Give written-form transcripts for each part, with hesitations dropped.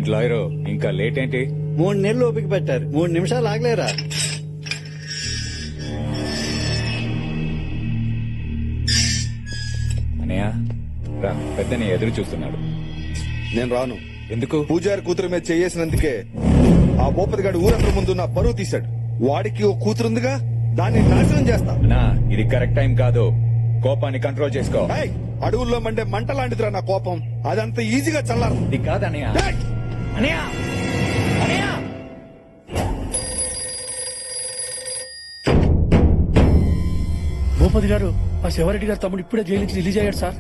ఏంటి లాయరు ఇంకా లేట్ ఏంటి? 3 నెలలు ఓపిక పెట్టారు, 3 నిమిషాలు ఆగలేరా? అనయ్య రా, పెద్దని ఎదురు చూస్తున్నాడు. నేను రాను. ఎందుకు? పూజారి కూతురు మీద చేసినందుకే ఆ భూపతి గారు ఊరందరి ముందు నా పరువు తీశాడు. వాడికి ఓ కూతురుందిగా, దాన్ని నాశనం చేస్తా. నా ఇది కరెక్ట్ టైం కాదు, కోపాన్ని కంట్రోల్ చేసుకో. ఏయ్, అడవుల్లో మండే మంట లాంటిదిరా నా కోపం, అదంత ఈజీగా చల్లారు. ఇది కాదనయ్య. అనయ్య అనయ్య భూపతి గారు, ఆ శివారెడ్డి గారు తమ్ముడు ఇప్పుడే జైలు నుంచి రిలీజ్ అయ్యాడు సార్.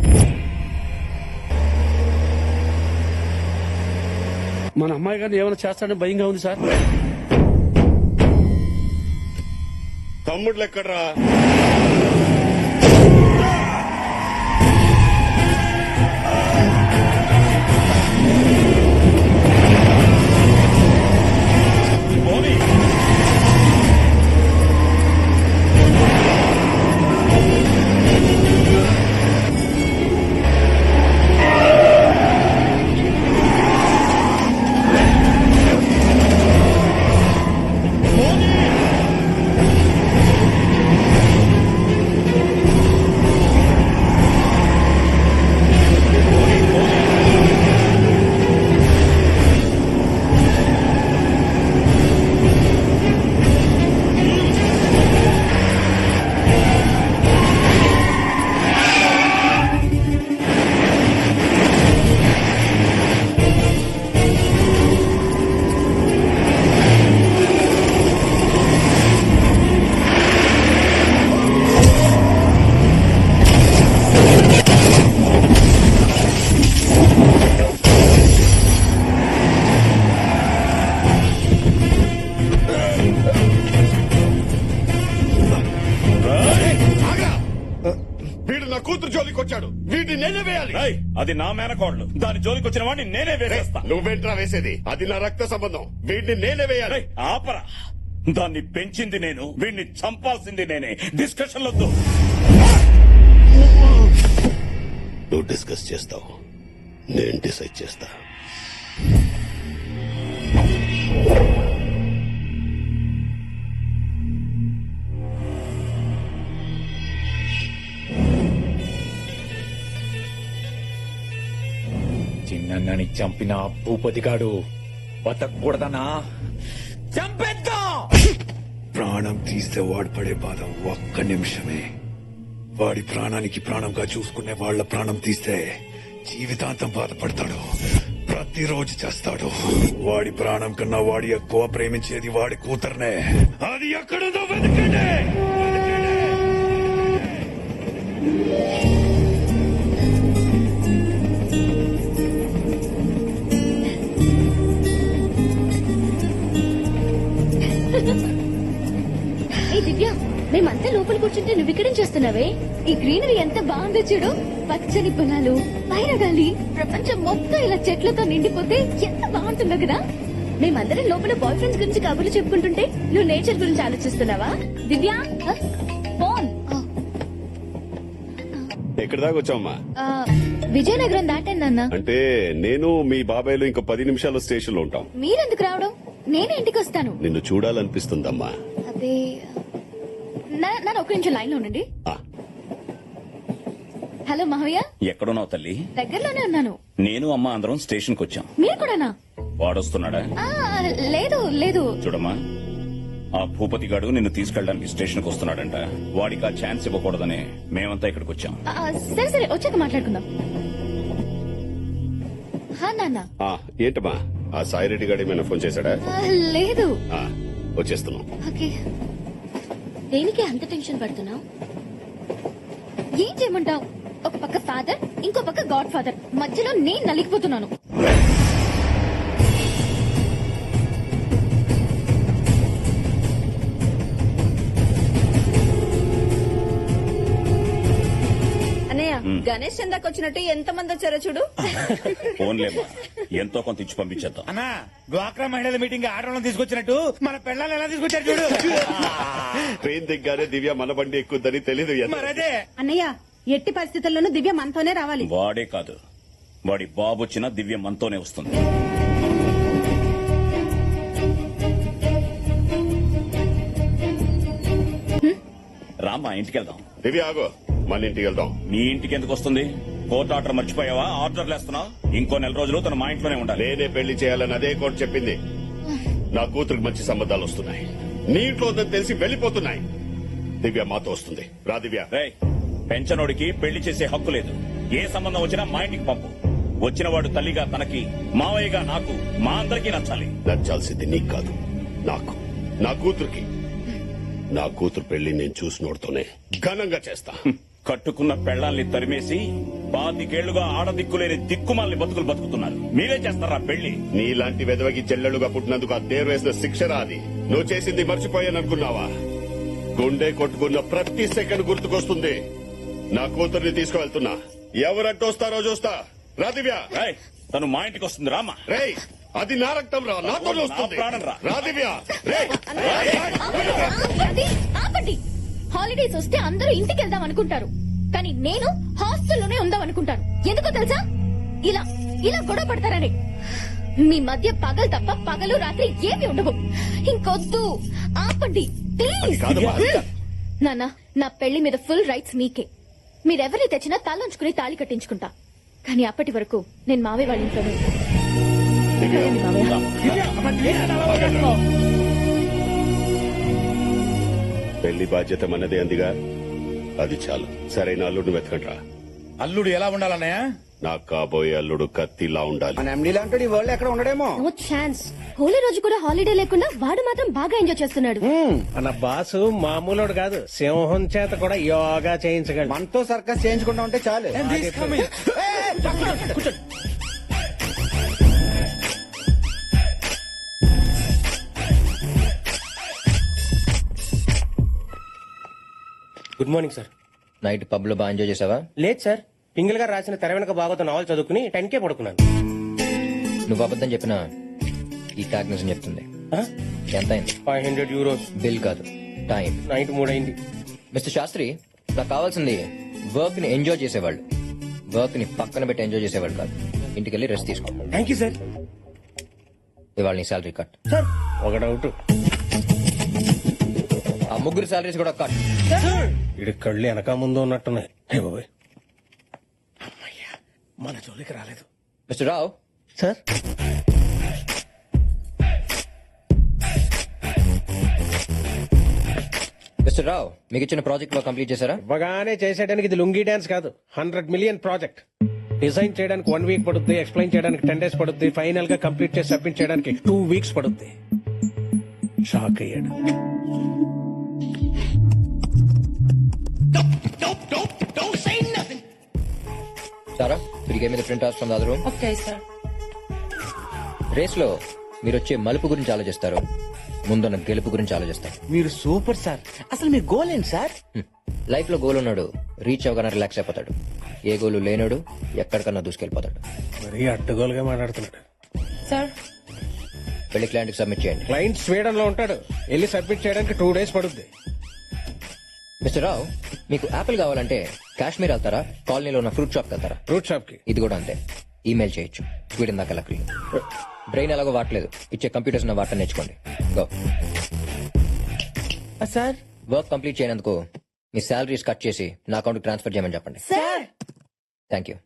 మన అమ్మాయి గారిని ఏమైనా చేస్తాడని భయంగా ఉంది సార్. తమ్ముళ్ళు ఎక్కడ్రా? అది నా మేనకోడలు, దాని జోలికి వచ్చిన వాడిని నేనే వేసేస్తా. నువ్వేంట్రా వేసేది? అది నా రక్త సంబంధం, వీడిని నేనే వేయాలి. ఆపరా, దాన్ని పెంచింది నేను, వీడిని చంపాల్సింది నేనే. డిస్కషన్ వద్దు. నువ్వు డిస్కస్ చేస్తావు, నేను డిసైడ్ చేస్తా. చిన్నని చంపిన భూపతిగాడు బతకూడదనా? చంపేద్దాం. ప్రాణం తీస్తే వాడు పడే బాధ ఒక్క నిమిషమే. వాడి ప్రాణానికి ప్రాణంగా చూసుకునే వాళ్ళ ప్రాణం తీస్తే జీవితాంతం బాధపడతాడు, ప్రతిరోజు చేస్తాడు. వాడి ప్రాణం కన్నా వాడి ఎక్కువ ప్రేమించేది వాడి కూతుర్నే. అది ఎక్కడుందో వెతకండి. దివ్య, మేమంతా లోపల కూర్చుంటే నువ్వు ఇక్కడేం చేస్తున్నావే? ఈ గ్రీనరీ ఎంత బాగుందో చూడు. పచ్చని పొలాలు, పైరగాలి, ప్రపంచం మొత్తం ఇలా చెట్లతో నిండిపోతే ఎంత బాగుంటుందో కదా. మేమందరం లోపల బాయ్ ఫ్రెండ్స్ గురించి కబుర్లు చెప్పుకుంటుంటే నువ్వు నేచర్ గురించి ఆలోచిస్తున్నావా? దివ్య, ఫోన్. ఎక్కడి దాకా వచ్చావమ్మా? విజయనగరం దాటాను నాన్న. అంటే నేను మీ బాబాయ్లు ఇంకో 10 నిమిషాల్లో స్టేషన్ లో ఉంటాం. మీరెందుకు రావడం? నేనే ఇంటికి వస్తాను. నిన్ను చూడాలనిపిస్తుందమ్మా. అదే నన్ను ఒక నిమిషం లైన్ లో ఉండండి. హలో మావయ్య. ఎక్కడున్నావు తల్లి? దగ్గరలోనే ఉన్నాను. నేను అమ్మ అందరం స్టేషన్ కు వచ్చాం. మీరు కూడానా? వాడొస్తున్నాడా? లేదు లేదు. చూడమ్మా, ఆ భూపతి గాడు నిన్ను తీసుకెళ్ళడానికి స్టేషన్ కు వస్తున్నాడంట. వాడికి ఆ ఛాన్స్ ఇవ్వకూడదని మేమంతా ఇక్కడికి వచ్చాం. సరే సరే, వచ్చాక మాట్లాడుకుందాం. నాన్న. ఏంటమ్మా, ఆ సాయిరెడ్డి గారు ఏమైనా ఫోన్ చేశాడా? లేదు. వచ్చేస్తున్నాం. ఓకే. దేనికి అంత టెన్షన్ పడుతున్నావు? ఏం చేయమంటావు? ఒక పక్క ఫాదర్, ఇంకో పక్క గాడ్ ఫాదర్, మధ్యలో నేను నలిగిపోతున్నాను. గణేష్ చందాకి వచ్చినట్టు ఎంత మంది వచ్చారో చూడు. ఫోన్లేమ్మా, ఎంతో కొంత ఇచ్చి పంపించేద్దాం. అన్నా, డ్వాక్రా మహిళల మీటింగ్ ఆడవాళ్ళని తీసుకొచ్చినట్టు మన పిల్లల్ని ఎలా తీసుకొచ్చారు చూడు. ట్రైన్ దిగ్గానే దివ్య మన బండి ఎక్కుద్దని తెలీదు. మరదే అన్నయ్య, ఎట్టి పరిస్థితుల్లోనూ దివ్య మనతోనే రావాలి. వాడే కాదు, వాడి బాబు వచ్చినా దివ్య మనతోనే వస్తుంది. రామ్మా ఇంటికి వెళ్దాం. దివ్య ఆగో, మన ఇంటికి వెళ్దాం. మీ ఇంటికి ఎందుకు వస్తుంది? కోర్టు ఆర్డర్ మర్చిపోయావా? ఆర్డర్లు వేస్తున్నావు. ఇంకో నెల రోజులు తను మా ఇంట్లోనే ఉండాలి. నేనే పెళ్లి చేయాలని అదే కోర్టు చెప్పింది. నా కూతురికి మంచి సంబంధాలు వస్తున్నాయి. నీ ఇంట్లో ఉందని తెలిసి వెళ్లిపోతున్నాయి. దివ్య మాతో వస్తుంది. రా దివ్య. రేయ్, పెంచనోడికి పెళ్లి చేసే హక్కు లేదు. ఏ సంబంధం వచ్చినా మా ఇంటికి పంపు. వచ్చినవాడు తల్లిగా తనకి, మావయ్యగా నాకు, మా అందరికీ నచ్చాలి. నచ్చాల్సింది నీకు కాదు, నాకు, నా కూతురికి. నా కూతురు పెళ్లి నేను చూసినోడుతోనే ఘనంగా చేస్తా. కట్టుకున్న పెళ్లాల్ని తరిమేసి 25 ఆడదిక్కులేని దిక్కుమాలని బతుకులు బతుకుతున్నారు. మీరే చేస్తారా పెళ్లి? నీలాంటి వెదవకి చెల్లెలుగా పుట్టినందుకు ఆ దేవుడు వేసిన శిక్షరా అది. నువ్వు చేసింది మర్చిపోయాననుకున్నావా? గుండె కొట్టుకున్న ప్రతి సెకండ్ గుర్తుకొస్తుంది. నా కూతుర్ని తీసుకువెళ్తున్నా. ఎవరంటూ వస్తారో చూస్తా. రా దివ్య. రేయ్, తను మా ఇంటికి వస్తుంది. రామా. రేయ్, అది నా రక్తం రా, నాతో వస్తుంది. నా ప్రాణం రా. రా దివ్య. రేయ్. ఆపండి, ఆపండి. హాలిడేస్ వస్తే అందరూ ఇంటికి వెళ్దాం అనుకుంటారు, కానీ నేను హాస్టల్లోనే ఉందాం అనుకుంటాను. ఎందుకో తెలుసా? ఇలా ఇలా గొడవ పడతారని. మీ మధ్య పగలు తప్ప పగలు రాత్రి ఏమి ఉండవు. ఇంకొద్దు, ఆపండి ప్లీజ్. నాన్న, నా పెళ్లి మీద ఫుల్ రైట్స్ మీకే. మీరెవరిని తెచ్చినా తలంచుకుని తాళి కట్టించుకుంటా. కానీ అప్పటి వరకు నేను మావయ్య వాళ్ళ ఇంట్లోనే ఉంటాను. సరేండి మావయ్య. పెళ్లి బాధ్యత మనదే అందిగా, అది చాలు. సరైన అల్లుడిని వెతకండి రా. అల్లుడు ఎలా ఉండాలన్నయ్య? నాకు కాబోయే అల్లుడు కత్తిలా ఉండాలి. మన ఎండి లాంటి ఈ వరల్డ్ ఎక్కడ ఉండడేమో. No chance. హోలీ రోజు కూడా హాలిడే లేకుండా వాడు మాత్రం బాగా ఎంజాయ్ చేస్తున్నాడు. మన బాసు మామూలుడు కాదు, సింహం చేత కూడా యోగా చేయించగలడు. మనతో సర్కస్ చేయించుకుంటా ఉంటే చాలు. Good morning sir. Night pub లో బాగా ఎంజాయ్ చేసావా? లేదు సార్, పింగిల్ గారు రాసిన తెర వెనక బాగోతో నావల్ చదువుకుని 10K పడుకున్నాను. నువ్వు అబద్ధం చెప్పినా ఈ ట్యాగ్ నిజం చెప్తుంది. ఎంత అయింది? 500 euros. బిల్ కాదు, టైం. నైట్ 3 అయింది. మిస్టర్ శాస్త్రి, నాకు కావాల్సింది వర్క్ ని ఎంజాయ్ చేసేవాళ్ళు, వర్క్ ని పక్కన పెట్టి ఎంజాయ్ చేసేవాళ్ళు కాదు. ఇంటికి వెళ్ళి రెస్ట్ తీసుకో. Thank you sir. ఇవాళ నీ శాలరీ కట్. సార్ ఒక డౌట్, ఆ ముగ్గురు శాలరీస్ కూడా కట్. ఇడి కళ్ళు వెనక ముందు ఉన్నట్టున్నాయి. హే బాబాయ్, అమ్మయ్యా, మన జోలికి రాలేదు. మిస్టర్ రావు. సార్ మిస్టర్ రావు, మీకు ఇచ్చిన ప్రాజెక్ట్ లో కంప్లీట్ చేశారా? ఇవ్వగానే చేసేయడానికి ఇది లుంగీ డాన్స్ కాదు, 100 million ప్రాజెక్ట్. డిజైన్ చేయడానికి 1 week పడుద్ది, ఎక్స్ప్లెయిన్ చేయడానికి 10 days పడుద్ది, ఫైనల్ గా కంప్లీట్ చేసి సబ్మిట్ చేయడానికి 2 weeks పడుద్ది. షాక్ అయ్యాడు. సారా, తిరిగే మీద print out from the other room. Okay sir. Race లో మీరు వచ్చే మలుపు గురించి ఆలోచిస్తారు, ముందున్న గెలుపు గురించి ఆలోచిస్తారు. మీరు సూపర్ సార్. అసలు మీ గోల్ ఏంటి సార్? లైఫ్ లో గోల్ ఉన్నాడు రీచ్ అవగానే రిలాక్స్ అయిపోతాడు. ఏ గోలు లేనాడు ఎక్కడికన్నా దూసుకెళ్లిపోతాడు. మరీ అడ్డగోలుగా మాట్లాడుతున్నాడు. సార్, వెళ్ళి క్లయింట్ కి సబ్మిట్ చేయండి. క్లయింట్ స్వీడన్ లో ఉంటాడు, వెళ్ళి సబ్మిట్ చేయడానికి 2 days పడుద్ది. మిస్టర్ రావు, మీకు యాపిల్ కావాలంటే కాశ్మీర్ వెళ్తారా, కాలనీలో ఉన్న ఫ్రూట్ షాప్ వెళ్తారా? ఫ్రూట్ షాప్ కి. ఇది కూడా అంతే, ఈమెయిల్ చేయొచ్చు. స్వీడన్ దాకా లక్లీ. బ్రెయిన్ ఎలాగో వాడలేదు, ఇచ్చే కంప్యూటర్స్ ఉన్న వాటర్ నేర్చుకోండి. గో. సార్ వర్క్ కంప్లీట్ చేయనందుకు మీ శాలరీస్ కట్ చేసి నా అకౌంట్ ట్రాన్స్ఫర్ చేయమని చెప్పండి. సార్. Thank you.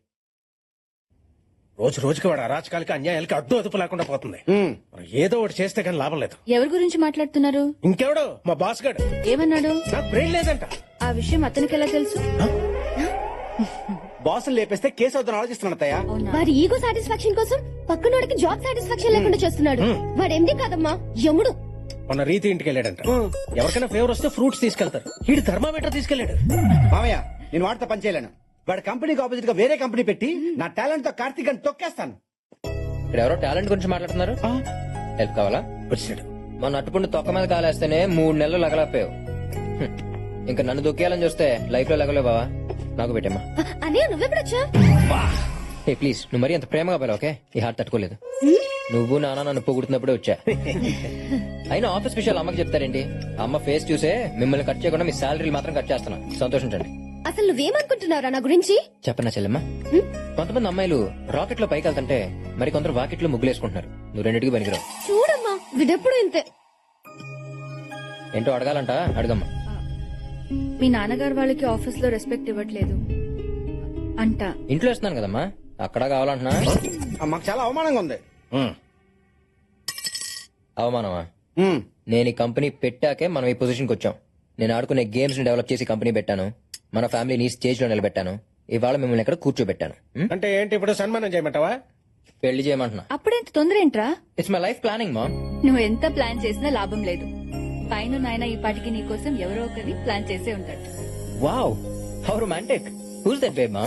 రోజు రోజుకి వాడు అరాచకాలకి అన్యాయాలకి అడ్డు అదుపు లేకుండా పోతుంది. మనం ఏదో ఒకటి చేస్తే కానీ లాభం లేదు. ఎవరి గురించి మాట్లాడుతున్నారు? ఇంకెవడు? మా బాస్ గడు. ఏమన్నాడు? నాకు బ్రెయిన్ లేదంట. ఆ విషయం అతనికి ఎలా తెలుసు? బాసులు లేపేస్తే కేసు అవుతాను ఆలోచిస్తున్నాను అత్తయ్య. వారి ఈగో సాటిస్ఫాక్షన్ కోసం పక్కనోడికి జాబ్ సాటిస్ఫాక్షన్ లేకుండా చేస్తున్నాడు. వాడు ఎండి కాదమ్మా, యముడు. మొన్న రీతి ఇంటికి వెళ్ళాడంట. ఎవరికైనా ఫేవర్ వస్తే ఫ్రూట్స్ తీసుకెళ్తారు. వీడు థర్మామీటర్ తీసుకెళ్లాడు. మామయ్య, నేను వాడితో పని చేయలేను. వాడి కంపెనీకి ఆపోజిట్ గా వేరే కంపెనీ పెట్టి నా టాలెంట్ తో కార్తీక్ అని తొక్కేస్తాను. ఇక్కడ ఎవరో టాలెంట్ గురించి మాట్లాడుతున్నారు. హెల్ప్ కావాలా? వచ్చాడు. మన అట్టుపుండి తొక్క మీద కాలేస్తేనే 3 నెలలు లగలపోయావు. ఇంకా నన్ను దొక్కేయాలని చూస్తే లైఫ్ లో లగలేవు బావా. నాకు పెట్టమ్మా. అన్నయ్య, నువ్వెప్పుడొచ్చా? ఏ ప్లీజ్, నువ్వు మరీ అంత ప్రేమగా పోలే. ఓకే, ఈ హార్ట్ తట్టుకోలేదు. నువ్వు నాన్న నన్ను పొగుడుతున్నప్పుడే వచ్చా. అయినా ఆఫీస్ విషయాలు అమ్మకి చెప్తారేంటి? అమ్మ ఫేస్ చూసే మిమ్మల్ని కట్ చేయకుండా మీ శాలరీలు మాత్రం కట్ చేస్తున్నా. సంతోషించండి. అసలు నువ్వేమనుకుంటున్నారా నా గురించి? చెప్పనా చెల్లెమ్మా, కొంతమంది అమ్మాయిలు రాకెట్ లో పైకి వెళ్తుంటే మరి కొందరు వాకెట్ లో ముగ్గులేసుకుంటున్నారు. నువ్వు రెండింటికి పనికిరావు. చూడమ్మా, వీడెప్పుడు ఇంతే. ఏంటో అడగాలంట, అడగమ్మా. మీ నాన్నగారు వాళ్ళకి ఆఫీస్ లో రెస్పెక్ట్ ఇవ్వట్లేదు అంట. ఇంట్లో ఇస్తున్నాను కదమ్మా, అక్కడ కావాలంటున్నా. మాకు చాలా అవమానంగా ఉంది. అవమానమా? నేను ఈ కంపెనీ పెట్టాకే మనం ఈ పొజిషన్కి వచ్చాం. నేను ఆడుకునే గేమ్స్ ని డెవలప్ చేసి కంపెనీ పెట్టాను, మన ఫ్యామిలీని స్టేజ్ లో నిలబెట్టాను. ఇవాళ మిమ్మల్ని ఎక్కడ కూర్చోబెట్టాను. అంటే ఏంటి ఇప్పుడు సన్మానం చేయమంటావా? పెళ్లి చేయమంటున్నా. అప్పుడెంత తొందర ఏంట్రా? It's my life planning mom. నువ్వు ఎంత ప్లాన్ చేసినా లాభం లేదు. పైన నాయన ఈ పాటికి నీ కోసం ఎవరో ఒకరిని ప్లాన్ చేసే ఉంటాడు. Wow, how romantic. Who's that babe ma'am?